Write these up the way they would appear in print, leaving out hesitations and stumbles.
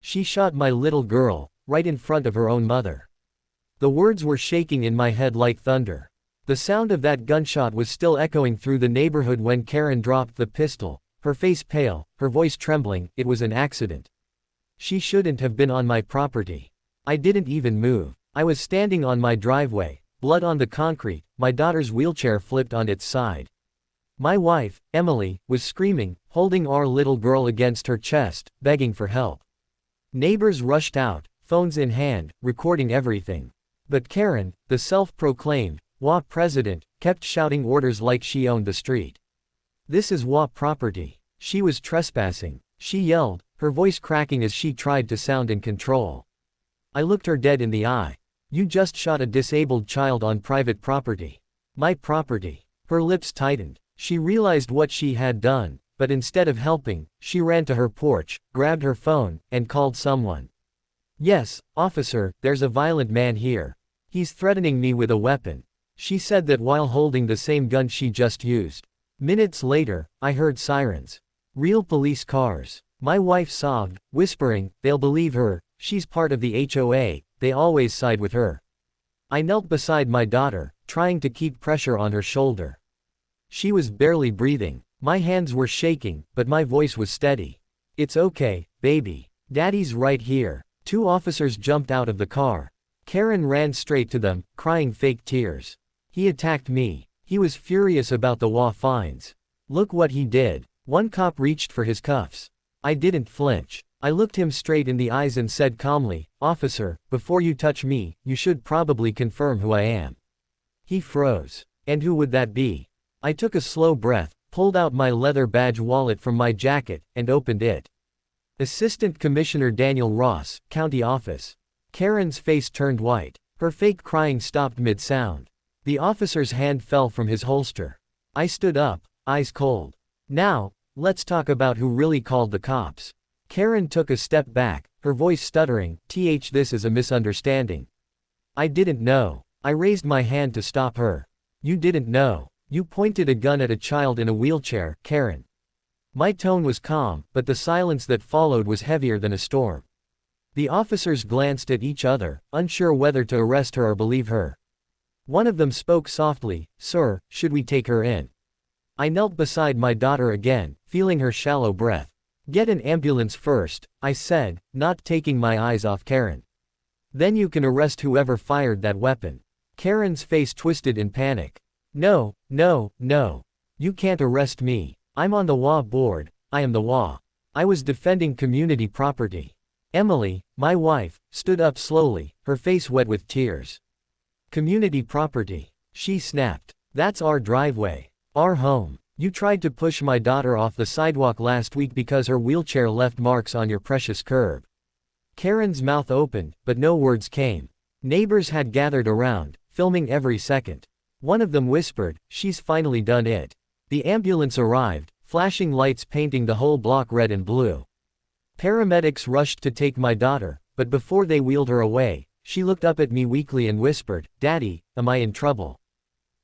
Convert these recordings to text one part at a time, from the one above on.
She shot my little girl, right in front of her own mother. The words were shaking in my head like thunder. The sound of that gunshot was still echoing through the neighborhood when Karen dropped the pistol, her face pale, her voice trembling. It was an accident. She shouldn't have been on my property. I didn't even move. I was standing on my driveway, blood on the concrete, my daughter's wheelchair flipped on its side. My wife, Emily, was screaming, holding our little girl against her chest, begging for help. Neighbors rushed out, phones in hand, recording everything. But Karen, the self-proclaimed HOA President, kept shouting orders like she owned the street. This is HOA property. She was trespassing, she yelled, her voice cracking as she tried to sound in control. I looked her dead in the eye. You just shot a disabled child on private property. My property. Her lips tightened. She realized what she had done, but instead of helping, she ran to her porch, grabbed her phone, and called someone. Yes, officer, there's a violent man here. He's threatening me with a weapon. She said that while holding the same gun she just used. Minutes later, I heard sirens. Real police cars. My wife sobbed, whispering, they'll believe her, she's part of the HOA, they always side with her. I knelt beside my daughter, trying to keep pressure on her shoulder. She was barely breathing. My hands were shaking, but my voice was steady. It's okay, baby. Daddy's right here. 2 officers jumped out of the car. Karen ran straight to them, crying fake tears. He attacked me. He was furious about the HOA fines. Look what he did. One cop reached for his cuffs. I didn't flinch. I looked him straight in the eyes and said calmly, Officer, before you touch me, you should probably confirm who I am. He froze. And who would that be? I took a slow breath, pulled out my leather badge wallet from my jacket, and opened it. Assistant Commissioner Daniel Ross, County Office. Karen's face turned white. Her fake crying stopped mid-sound. The officer's hand fell from his holster. I stood up, eyes cold. Now, let's talk about who really called the cops. Karen took a step back, her voice stuttering, this is a misunderstanding. I didn't know. I raised my hand to stop her. You didn't know. You pointed a gun at a child in a wheelchair, Karen. My tone was calm, but the silence that followed was heavier than a storm. The officers glanced at each other, unsure whether to arrest her or believe her. One of them spoke softly, Sir, should we take her in? I knelt beside my daughter again, feeling her shallow breath. Get an ambulance first, I said, not taking my eyes off Karen. Then you can arrest whoever fired that weapon. Karen's face twisted in panic. No, no, no. You can't arrest me. I'm on the HOA board, I am the HOA. I was defending community property. Emily, my wife, stood up slowly, her face wet with tears. Community property. She snapped. That's our driveway. Our home. You tried to push my daughter off the sidewalk last week because her wheelchair left marks on your precious curb. Karen's mouth opened, but no words came. Neighbors had gathered around, filming every second. One of them whispered, she's finally done it. The ambulance arrived, flashing lights painting the whole block red and blue. Paramedics rushed to take my daughter, but before they wheeled her away, she looked up at me weakly and whispered, Daddy, am I in trouble?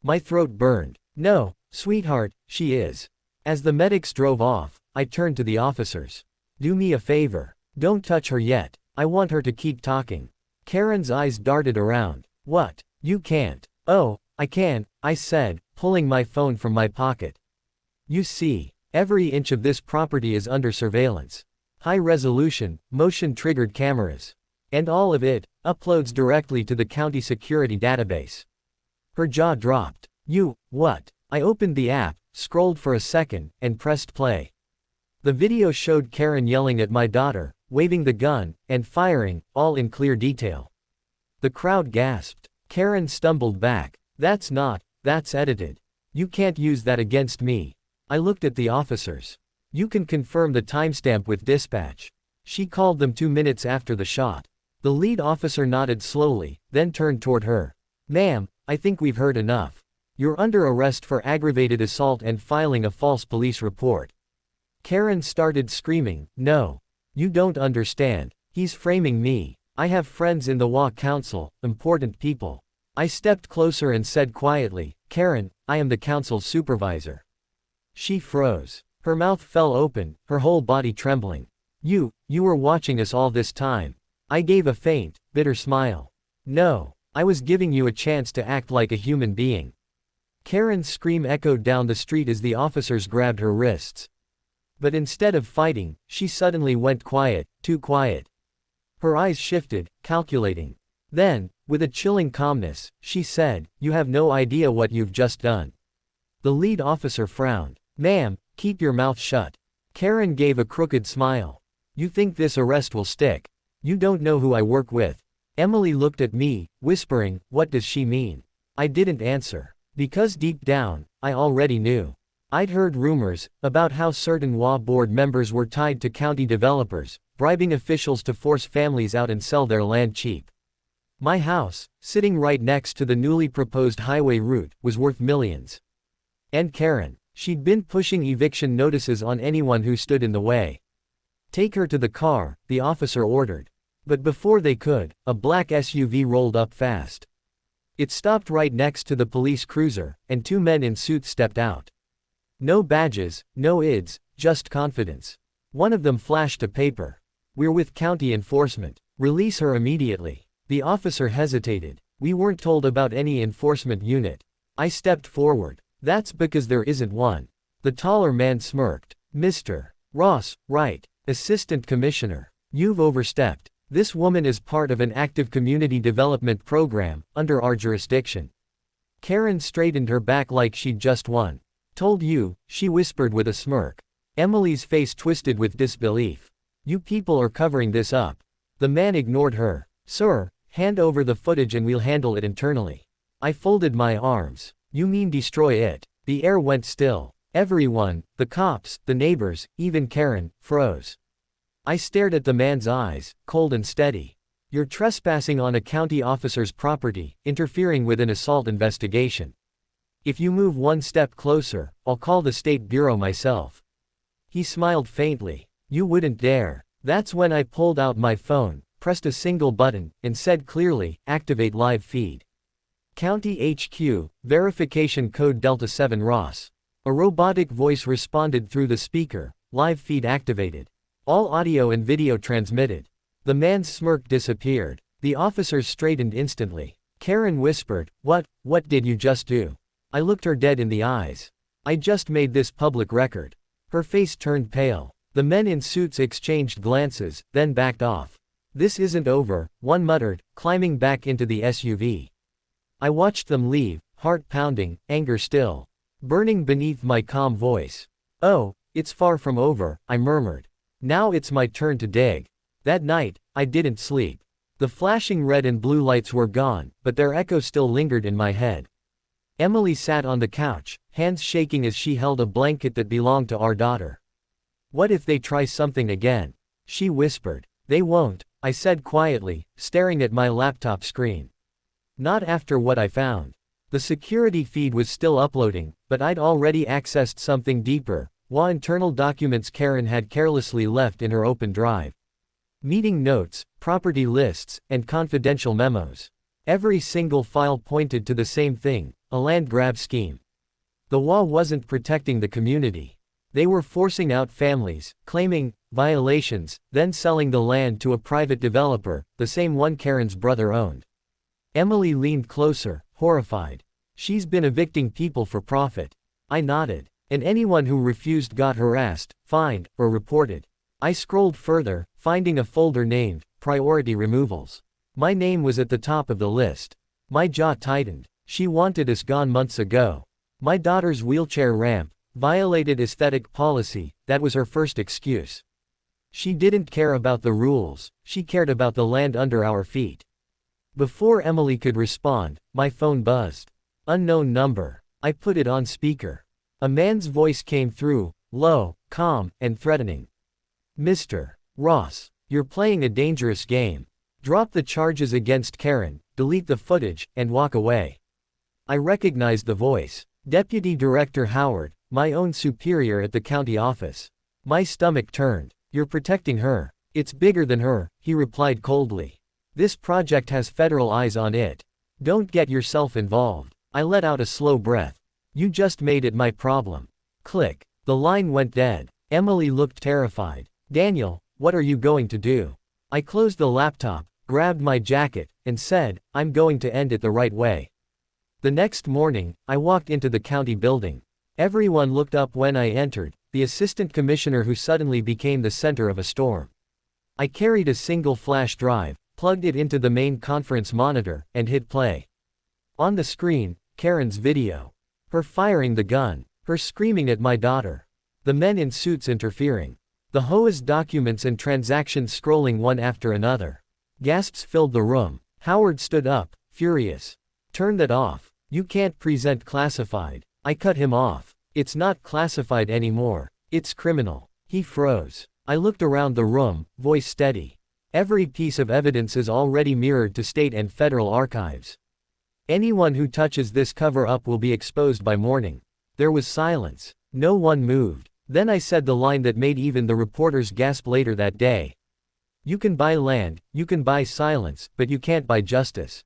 My throat burned. No, sweetheart, she is. As the medics drove off, I turned to the officers. Do me a favor. Don't touch her yet. I want her to keep talking. Karen's eyes darted around. What? You can't. Oh, I can, I said, pulling my phone from my pocket. You see, every inch of this property is under surveillance. High resolution, motion-triggered cameras. And all of it uploads directly to the county security database. Her jaw dropped. What? I opened the app, scrolled for a second, and pressed play. The video showed Karen yelling at my daughter, waving the gun, and firing, all in clear detail. The crowd gasped. Karen stumbled back. That's edited. You can't use that against me. I looked at the officers. You can confirm the timestamp with dispatch. She called them 2 minutes after the shot. The lead officer nodded slowly, then turned toward her. Ma'am, I think we've heard enough. You're under arrest for aggravated assault and filing a false police report. Karen started screaming, No. You don't understand. He's framing me. I have friends in the HOA council, important people. I stepped closer and said quietly, Karen, I am the council's supervisor. She froze. Her mouth fell open, her whole body trembling. You were watching us all this time. I gave a faint, bitter smile. No, I was giving you a chance to act like a human being. Karen's scream echoed down the street as the officers grabbed her wrists. But instead of fighting, she suddenly went quiet, too quiet. Her eyes shifted, calculating. Then, with a chilling calmness, she said, "You have no idea what you've just done." The lead officer frowned. "Ma'am, keep your mouth shut." Karen gave a crooked smile. "You think this arrest will stick? You don't know who I work with." Emily looked at me, whispering, "What does she mean?" I didn't answer. Because deep down, I already knew. I'd heard rumors about how certain HOA board members were tied to county developers, bribing officials to force families out and sell their land cheap. My house, sitting right next to the newly proposed highway route, was worth millions. And Karen, she'd been pushing eviction notices on anyone who stood in the way. "Take her to the car," the officer ordered. But before they could, a black SUV rolled up fast. It stopped right next to the police cruiser, and two men in suits stepped out. No badges, no IDs, just confidence. One of them flashed a paper. "We're with county enforcement. Release her immediately." The officer hesitated. "We weren't told about any enforcement unit." I stepped forward. "That's because there isn't one." The taller man smirked. "Mr. Ross, right. Assistant Commissioner. You've overstepped. This woman is part of an active community development program, under our jurisdiction." Karen straightened her back like she'd just won. "Told you," she whispered with a smirk. Emily's face twisted with disbelief. "You people are covering this up." The man ignored her. "Sir, hand over the footage and we'll handle it internally." I folded my arms. "You mean destroy it?" The air went still. Everyone, the cops, the neighbors, even Karen, froze. I stared at the man's eyes, cold and steady. "You're trespassing on a county officer's property, interfering with an assault investigation. If you move one step closer, I'll call the state bureau myself." He smiled faintly. "You wouldn't dare." That's when I pulled out my phone, pressed a single button, and said clearly, "Activate live feed. County HQ, verification code Delta 7 Ross." A robotic voice responded through the speaker. "Live feed activated. All audio and video transmitted." The man's smirk disappeared. The officers straightened instantly. Karen whispered, What did you just do?" I looked her dead in the eyes. "I just made this public record." Her face turned pale. The men in suits exchanged glances, then backed off. "This isn't over," one muttered, climbing back into the SUV. I watched them leave, heart pounding, anger still burning beneath my calm voice. "Oh, it's far from over," I murmured. "Now it's my turn to dig." That night, I didn't sleep. The flashing red and blue lights were gone, but their echo still lingered in my head. Emily sat on the couch, hands shaking as she held a blanket that belonged to our daughter. "What if they try something again?" she whispered. "They won't," I said quietly, staring at my laptop screen. "Not after what I found." The security feed was still uploading, but I'd already accessed something deeper. Internal documents Karen had carelessly left in her open drive. Meeting notes, property lists, and confidential memos. Every single file pointed to the same thing, a land grab scheme. The HOA wasn't protecting the community. They were forcing out families, claiming violations, then selling the land to a private developer, the same one Karen's brother owned. Emily leaned closer, horrified. "She's been evicting people for profit." I nodded. "And anyone who refused got harassed, fined, or reported." I scrolled further, finding a folder named Priority Removals. My name was at the top of the list. My jaw tightened. She wanted us gone months ago. My daughter's wheelchair ramp violated aesthetic policy, that was her first excuse. She didn't care about the rules, she cared about the land under our feet. Before Emily could respond, my phone buzzed. Unknown number. I put it on speaker. A man's voice came through, low, calm, and threatening. "Mr. Ross, you're playing a dangerous game. Drop the charges against Karen, delete the footage, and walk away." I recognized the voice. Deputy Director Howard, my own superior at the county office. My stomach turned. "You're protecting her." "It's bigger than her," he replied coldly. "This project has federal eyes on it. Don't get yourself involved." I let out a slow breath. "You just made it my problem." Click. The line went dead. Emily looked terrified. "Daniel, What are you going to do? I closed the laptop, grabbed my jacket, and said, I'm going to end it the right way. The next morning, I walked into the county building. Everyone looked up when I entered, the assistant commissioner who suddenly became the center of a storm. I carried a single flash drive, plugged it into the main conference monitor, and hit play. On the screen, Karen's video. Her firing the gun. Her screaming at my daughter. The men in suits interfering. The HOA's documents and transactions scrolling one after another. Gasps filled the room. Howard stood up, furious. Turn that off. You can't present classified. I cut him off. It's not classified anymore. It's criminal. He froze. I looked around the room, voice steady. Every piece of evidence is already mirrored to state and federal archives. Anyone who touches this cover-up will be exposed by morning. There was silence. No one moved. Then I said the line that made even the reporters gasp later that day. You can buy land, you can buy silence, but you can't buy justice.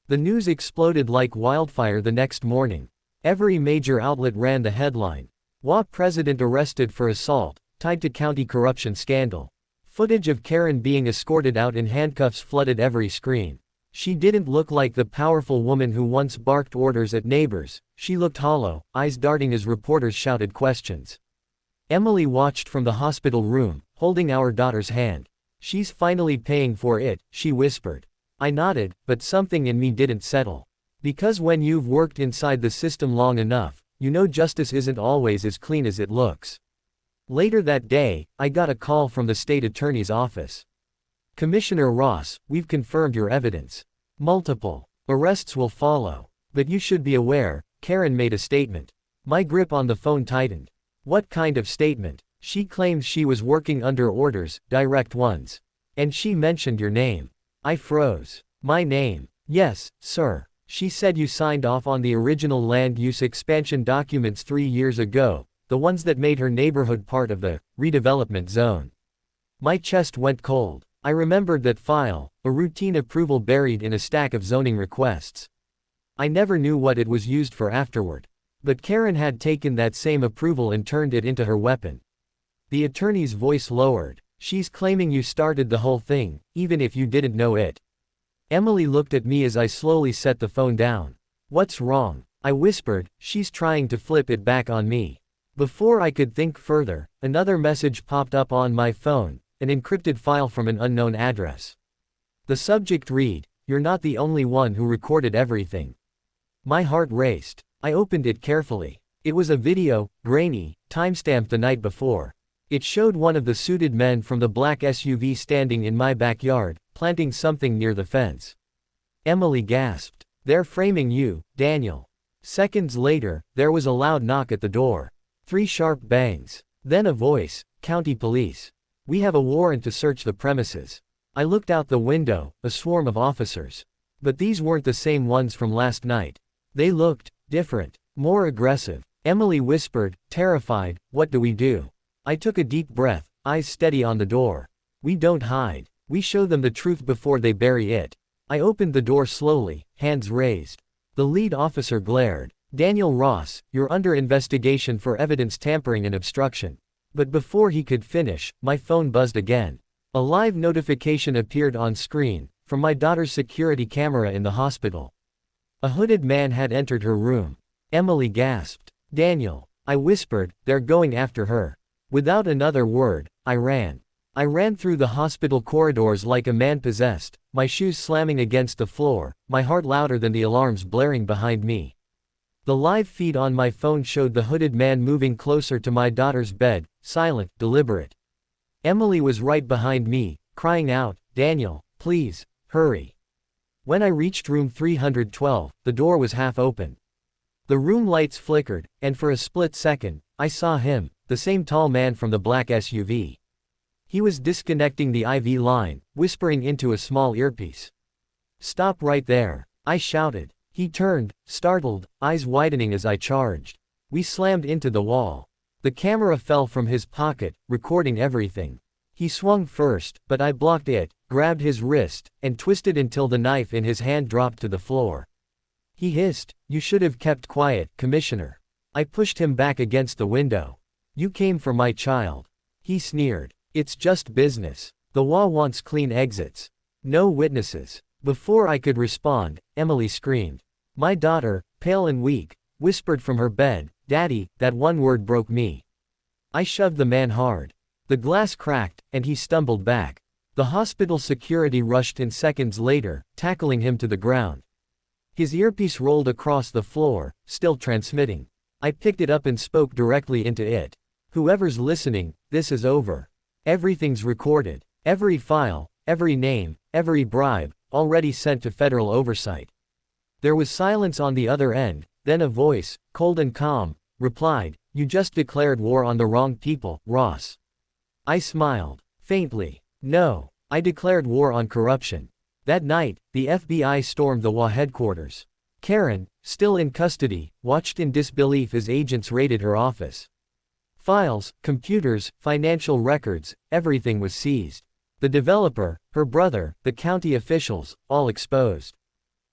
The news exploded like wildfire the next morning. Every major outlet ran the headline. HOA President arrested for assault, tied to county corruption scandal. Footage of Karen being escorted out in handcuffs flooded every screen. She didn't look like the powerful woman who once barked orders at neighbors. She looked hollow, eyes darting as reporters shouted questions. Emily watched from the hospital room, holding our daughter's hand. She's finally paying for it, she whispered. I nodded, but something in me didn't settle. Because when you've worked inside the system long enough, you know justice isn't always as clean as it looks. Later that day, I got a call from the state attorney's office. Commissioner Ross, we've confirmed your evidence. Multiple arrests will follow. But you should be aware, Karen made a statement. My grip on the phone tightened. What kind of statement? She claims she was working under orders, direct ones. And she mentioned your name. I froze. My name? Yes, sir. She said you signed off on the original land use expansion documents 3 years ago, the ones that made her neighborhood part of the redevelopment zone. My chest went cold. I remembered that file, a routine approval buried in a stack of zoning requests. I never knew what it was used for afterward. But Karen had taken that same approval and turned it into her weapon. The attorney's voice lowered. She's claiming you started the whole thing, even if you didn't know it. Emily looked at me as I slowly set the phone down. What's wrong? I whispered. She's trying to flip it back on me. Before I could think further, another message popped up on my phone, an encrypted file from an unknown address. The subject read, "You're not the only one who recorded everything." My heart raced. I opened it carefully. It was a video, grainy, timestamped the night before. It showed one of the suited men from the black SUV standing in my backyard, planting something near the fence. Emily gasped. They're framing you, Daniel. Seconds later, there was a loud knock at the door. 3 sharp bangs. Then a voice, "County Police. We have a warrant to search the premises." I looked out the window, a swarm of officers. But these weren't the same ones from last night. They looked different, more aggressive. Emily whispered, terrified, "What do we do?" I took a deep breath, eyes steady on the door. We don't hide. We show them the truth before they bury it. I opened the door slowly, hands raised. The lead officer glared. "Daniel Ross, you're under investigation for evidence tampering and obstruction." But before he could finish, my phone buzzed again. A live notification appeared on screen, from my daughter's security camera in the hospital. A hooded man had entered her room. Emily gasped. "Daniel," I whispered, "they're going after her." Without another word, I ran. I ran through the hospital corridors like a man possessed, my shoes slamming against the floor, my heart louder than the alarms blaring behind me. The live feed on my phone showed the hooded man moving closer to my daughter's bed, silent, deliberate. Emily was right behind me, crying out, "Daniel, please, hurry." When I reached room 312, the door was half open. The room lights flickered, and for a split second, I saw him, the same tall man from the black SUV. He was disconnecting the IV line, whispering into a small earpiece. "Stop right there," I shouted. He turned, startled, eyes widening as I charged. We slammed into the wall. The camera fell from his pocket, recording everything. He swung first, but I blocked it, grabbed his wrist, and twisted until the knife in his hand dropped to the floor. He hissed, "You should have kept quiet, Commissioner." I pushed him back against the window. "You came for my child." He sneered. It's just business. The HOA wants clean exits. No witnesses. Before I could respond, Emily screamed. My daughter, pale and weak, whispered from her bed, "Daddy," that one word broke me. I shoved the man hard. The glass cracked, and he stumbled back. The hospital security rushed in seconds later, tackling him to the ground. His earpiece rolled across the floor, still transmitting. I picked it up and spoke directly into it. Whoever's listening, this is over. Everything's recorded. Every file, every name, every bribe, already sent to federal oversight. There was silence on the other end, then a voice, cold and calm, replied, "You just declared war on the wrong people, Ross." I smiled. Faintly. No, I declared war on corruption. That night, the FBI stormed the HOA headquarters. Karen, still in custody, watched in disbelief as agents raided her office. Files, computers, financial records, everything was seized. The developer, her brother, the county officials, all exposed.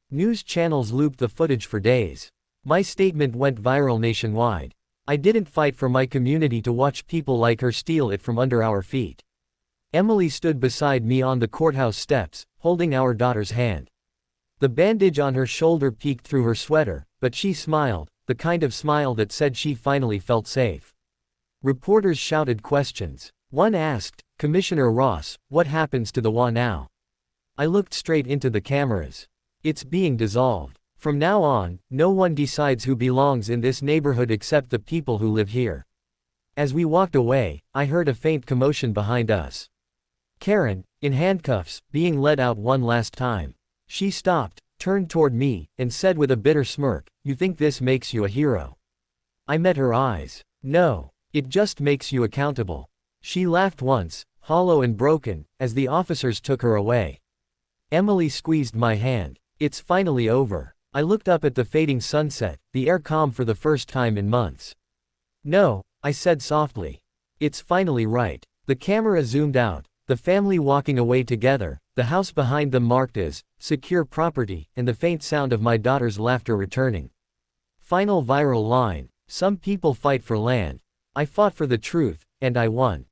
News channels looped the footage for days. My statement went viral nationwide. I didn't fight for my community to watch people like her steal it from under our feet. Emily stood beside me on the courthouse steps, holding our daughter's hand. The bandage on her shoulder peeked through her sweater, but she smiled, the kind of smile that said she finally felt safe. Reporters shouted questions. One asked, "Commissioner Ross, what happens to the HOA now?" I looked straight into the cameras. It's being dissolved. From now on, no one decides who belongs in this neighborhood except the people who live here. As we walked away, I heard a faint commotion behind us. Karen, in handcuffs, being led out one last time. She stopped, turned toward me, and said with a bitter smirk, "You think this makes you a hero?" I met her eyes. "No, it just makes you accountable." She laughed once, hollow and broken, as the officers took her away. Emily squeezed my hand. It's finally over. I looked up at the fading sunset, the air calm for the first time in months. "No," I said softly. "It's finally right." The camera zoomed out, the family walking away together, the house behind them marked as secure property, and the faint sound of my daughter's laughter returning. Final viral line. Some people fight for land. I fought for the truth, and I won.